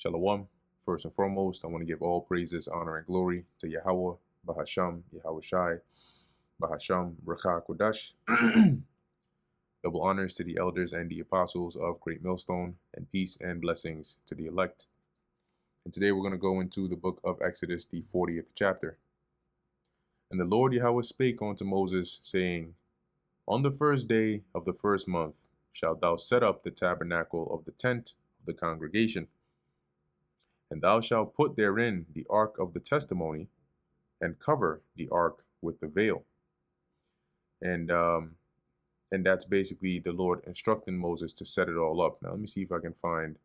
Shalom. First and foremost, I want to give all praises, honor, and glory to Yahweh, Bahasham, Yahweh Shai, Bahasham, Rakha Kodash. Double honors to the elders and the apostles of Great Millstone, and peace and blessings to the elect. And today we're going to go into the book of Exodus, the 40th chapter. And the Lord Yahweh spake unto Moses, saying, On the first day of the first month shalt thou set up the tabernacle of the tent of the congregation. And thou shalt put therein the ark of the testimony, and cover the ark with the veil. And that's basically the Lord instructing Moses to set it all up. Now let me see if I can find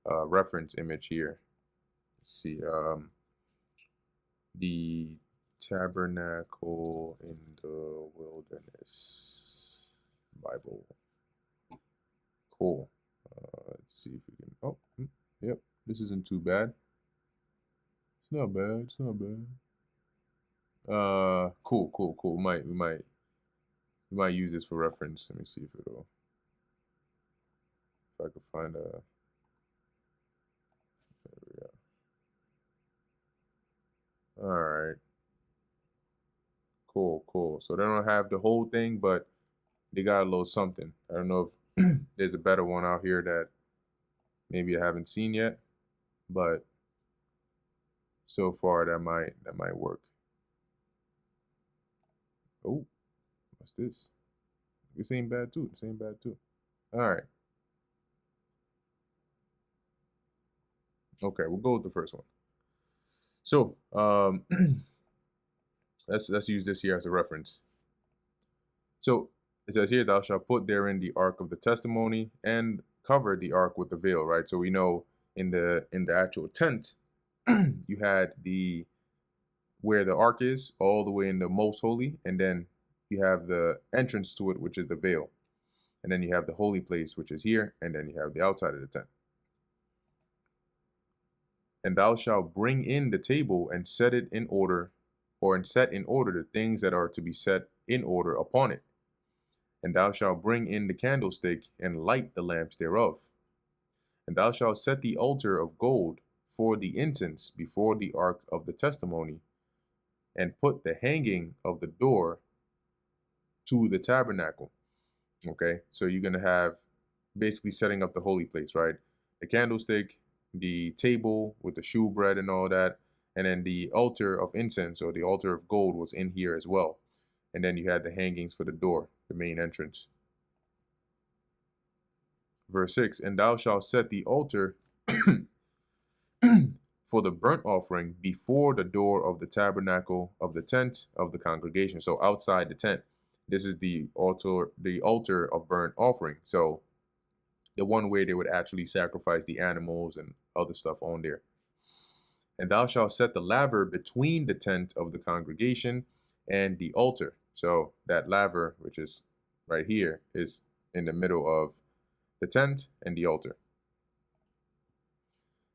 a reference image here. Let's see, the tabernacle in the wilderness Bible. Cool. Let's see if we can. Oh, yep. This isn't too bad. It's not bad. It's not bad. Cool. We might use this for reference. Let me see if I can find a. There we go. All right. Cool. So they don't have the whole thing, but they got a little something. I don't know if there's a better one out here that maybe I haven't seen yet, but so far that might work. Oh, what's this? This ain't bad too. All right. Okay, we'll go with the first one. So let's use this here as a reference. So it says here, thou shalt put therein the ark of the testimony and cover the ark with the veil, right? So we know in the actual tent, you had where the ark is, all the way in the most holy, and then you have the entrance to it, which is the veil. And then you have the holy place, which is here, and then you have the outside of the tent. And thou shalt bring in the table and set it in order, and set in order the things that are to be set in order upon it. And thou shalt bring in the candlestick and light the lamps thereof. And thou shalt set the altar of gold for the incense before the ark of the testimony, and put the hanging of the door to the tabernacle. Okay, so you're going to have basically setting up the holy place, right? The candlestick, the table with the shewbread and all that, and then the altar of incense, or the altar of gold, was in here as well. And then you had the hangings for the door, the main entrance. Verse 6, and thou shalt set the altar for the burnt offering before the door of the tabernacle of the tent of the congregation. So outside the tent, this is the altar of burnt offering. So the one where they would actually sacrifice the animals and other stuff on there. And thou shalt set the laver between the tent of the congregation and the altar. So that laver, which is right here, is in the middle of the tent and the altar.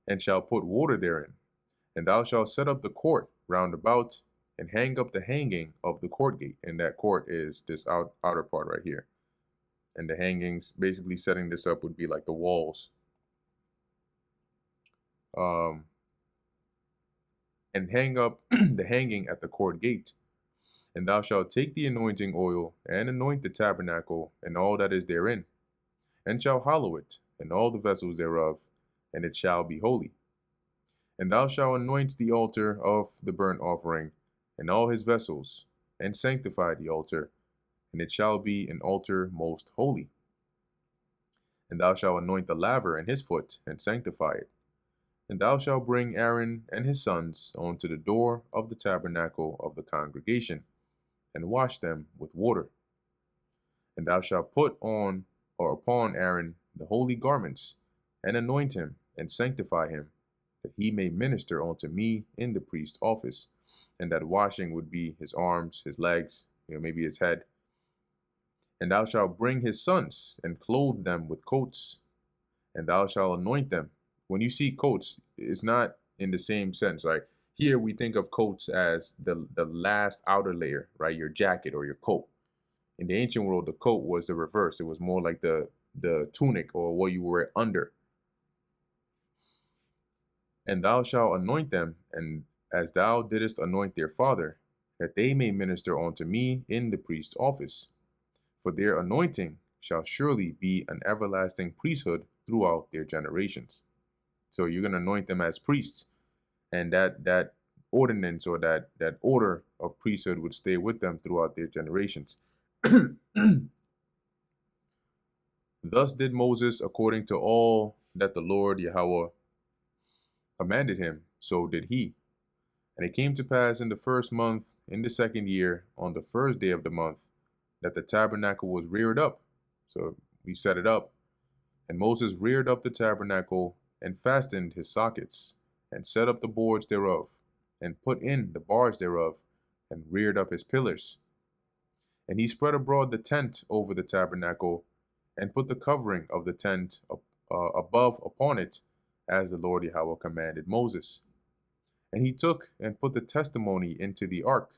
And shall put water therein. And thou shalt set up the court round about, and hang up the hanging of the court gate. And that court is this outer part right here. And the hangings, basically setting this up, would be like the walls. And hang up the hanging at the court gate. And thou shalt take the anointing oil, and anoint the tabernacle, and all that is therein, and shalt hallow it, and all the vessels thereof, and it shall be holy. And thou shalt anoint the altar of the burnt offering, and all his vessels, and sanctify the altar, and it shall be an altar most holy. And thou shalt anoint the laver and his foot, and sanctify it. And thou shalt bring Aaron and his sons unto the door of the tabernacle of the congregation, and wash them with water. And thou shalt put on or upon Aaron the holy garments, and anoint him, and sanctify him, that he may minister unto me in the priest's office. And that washing would be his arms, his legs, maybe his head. And thou shalt bring his sons, and clothe them with coats, and thou shalt anoint them. When you see coats, it's not in the same sense. Like here we think of coats as the last outer layer, right? Your jacket or your coat. In the ancient world, the coat was the reverse. It was more like the tunic, or what you wear under. And thou shalt anoint them, and as thou didst anoint their father, that they may minister unto me in the priest's office. For their anointing shall surely be an everlasting priesthood throughout their generations. So you're going to anoint them as priests, and that ordinance or that order of priesthood would stay with them throughout their generations. Thus did Moses according to all that the Lord Yahweh commanded him, so did he. And it came to pass in the first month, in the second year, on the first day of the month, that the tabernacle was reared up. So we set it up. And Moses reared up the tabernacle and fastened his sockets, and set up the boards thereof, and put in the bars thereof, and reared up his pillars. And he spread abroad the tent over the tabernacle, and put the covering of the tent above upon it, as the Lord Yahweh commanded Moses. And he took and put the testimony into the ark,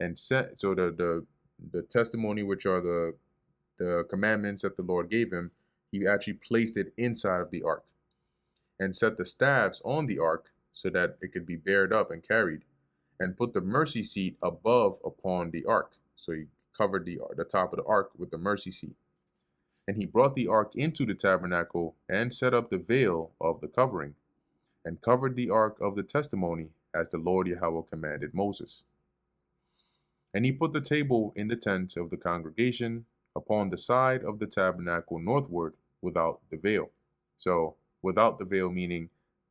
and set so the testimony, which are the commandments that the Lord gave him, he actually placed it inside of the ark, and set the staves on the ark so that it could be bared up and carried, and put the mercy seat above upon the ark. So he covered the top of the ark with the mercy seat. And he brought the ark into the tabernacle, and set up the veil of the covering, and covered the ark of the testimony, as the Lord Yahweh commanded Moses. And he put the table in the tent of the congregation upon the side of the tabernacle northward, without the veil. So without the veil meaning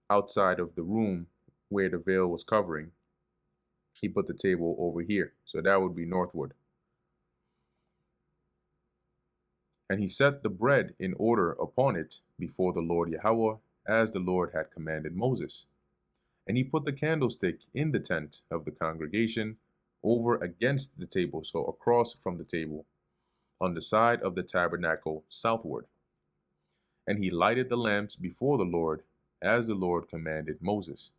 outside of the room where the veil was covering, he put the table over here. So that would be northward. And he set the bread in order upon it before the Lord Yahweh, as the Lord had commanded Moses. And he put the candlestick in the tent of the congregation over against the table, so across from the table, on the side of the tabernacle southward. And he lighted the lamps before the Lord, as the Lord commanded Moses.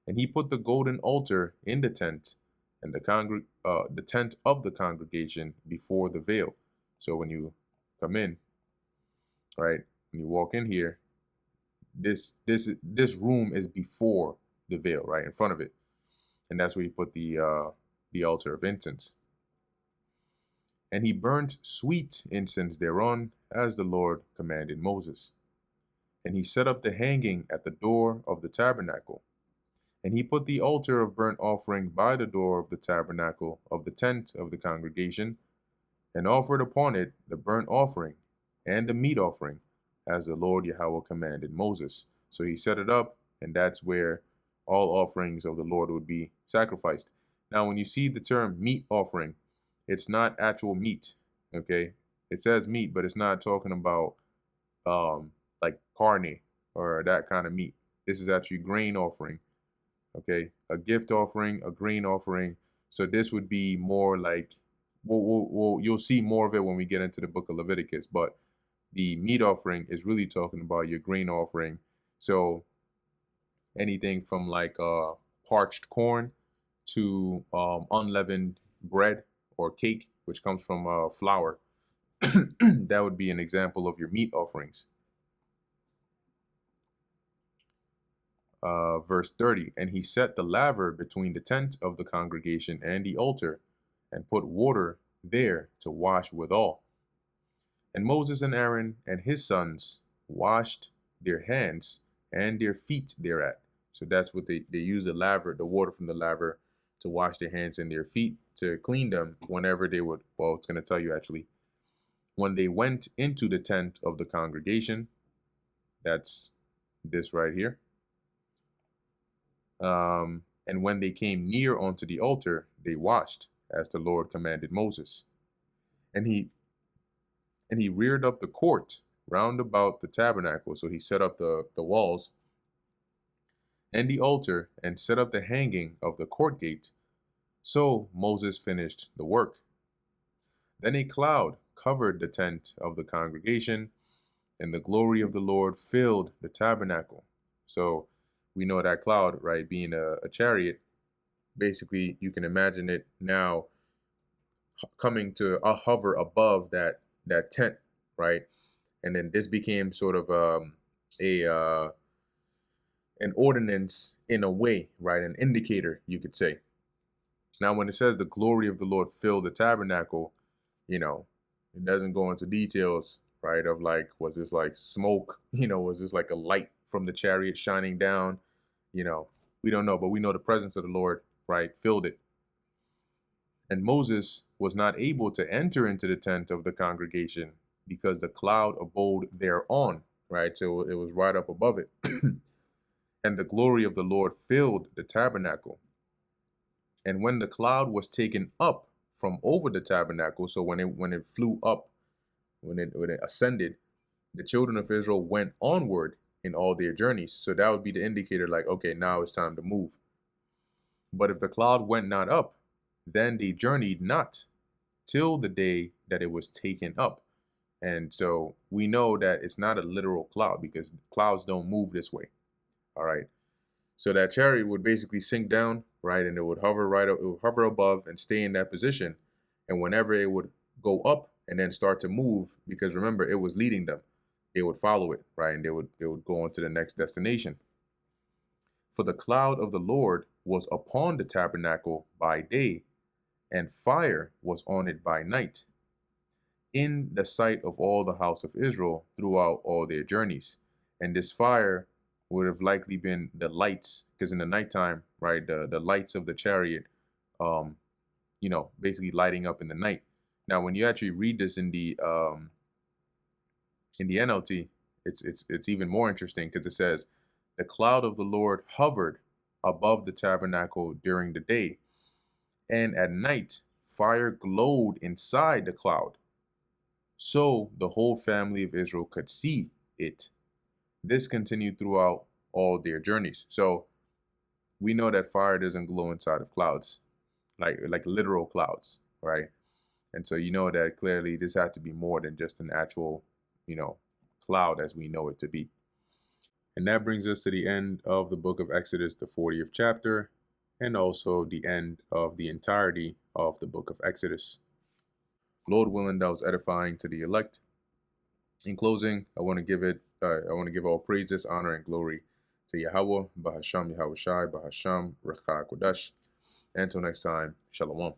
And he put the golden altar in the tent, and the tent of the congregation before the veil. So when you come in, right, when you walk in here, this room is before the veil, right in front of it, and that's where you put the altar of incense. And he burnt sweet incense thereon, as the Lord commanded Moses. And he set up the hanging at the door of the tabernacle. And he put the altar of burnt offering by the door of the tabernacle of the tent of the congregation, and offered upon it the burnt offering and the meat offering, as the Lord Yahweh commanded Moses. So he set it up, and that's where all offerings of the Lord would be sacrificed. Now, when you see the term meat offering, it's not actual meat, okay? It says meat, but it's not talking about like carne or that kind of meat. This is actually grain offering, okay? A gift offering, a grain offering. So this would be more like, you'll see more of it when we get into the book of Leviticus, but the meat offering is really talking about your grain offering. So anything from like parched corn to unleavened bread or cake, which comes from flour. That would be an example of your meat offerings. Verse 30, and he set the laver between the tent of the congregation and the altar, and put water there to wash withal. And Moses and Aaron and his sons washed their hands and their feet thereat. So that's what they use, the laver, the water from the laver, to wash their hands and their feet, to clean them whenever they would, well, it's going to tell you actually, when they went into the tent of the congregation. That's this right here. And when they came near unto the altar, they washed, as the Lord commanded Moses. And he reared up the court round about the tabernacle. So he set up the walls and the altar, and set up the hanging of the court gate. So Moses finished the work. Then a cloud covered the tent of the congregation, and the glory of the Lord filled the tabernacle. So we know that cloud, right, being a chariot. Basically, you can imagine it now coming to a hover above that tent, right? And then this became sort of an ordinance in a way, right? An indicator, you could say. Now, when it says the glory of the Lord filled the tabernacle, you know, it doesn't go into details, right? Of like, was this like smoke? Was this like a light from the chariot shining down? We don't know, but we know the presence of the Lord, right, filled it. And Moses was not able to enter into the tent of the congregation because the cloud abode thereon, right? So it was right up above it. And the glory of the Lord filled the tabernacle. And when the cloud was taken up from over the tabernacle, so when it flew up, when it ascended, the children of Israel went onward in all their journeys. So that would be the indicator, like, okay, now it's time to move. But if the cloud went not up, then they journeyed not till the day that it was taken up. And so we know that it's not a literal cloud because clouds don't move this way. All right. So that chariot would basically sink down, right? And it would hover it would hover above and stay in that position. And whenever it would go up and then start to move, because remember, it was leading them, they would follow it, right? And they would go on to the next destination. For the cloud of the Lord was upon the tabernacle by day, and fire was on it by night, in the sight of all the house of Israel throughout all their journeys. And this fire would have likely been the lights, because in the nighttime, right, the lights of the chariot, basically lighting up in the night. Now, when you actually read this in the NLT, it's even more interesting because it says, the cloud of the Lord hovered above the tabernacle during the day, and at night fire glowed inside the cloud, so the whole family of Israel could see it. This continued throughout all their journeys. So we know that fire doesn't glow inside of clouds, like literal clouds, right? And so you know that clearly this had to be more than just an actual, cloud as we know it to be. And that brings us to the end of the book of Exodus, the 40th chapter, and also the end of the entirety of the book of Exodus. Lord willing, that was edifying to the elect. In closing, I want to give all praises, honor, and glory to Yahweh, Bahasham Yahweh Shai, Bahasham Recha Kodesh. Until next time, Shalom.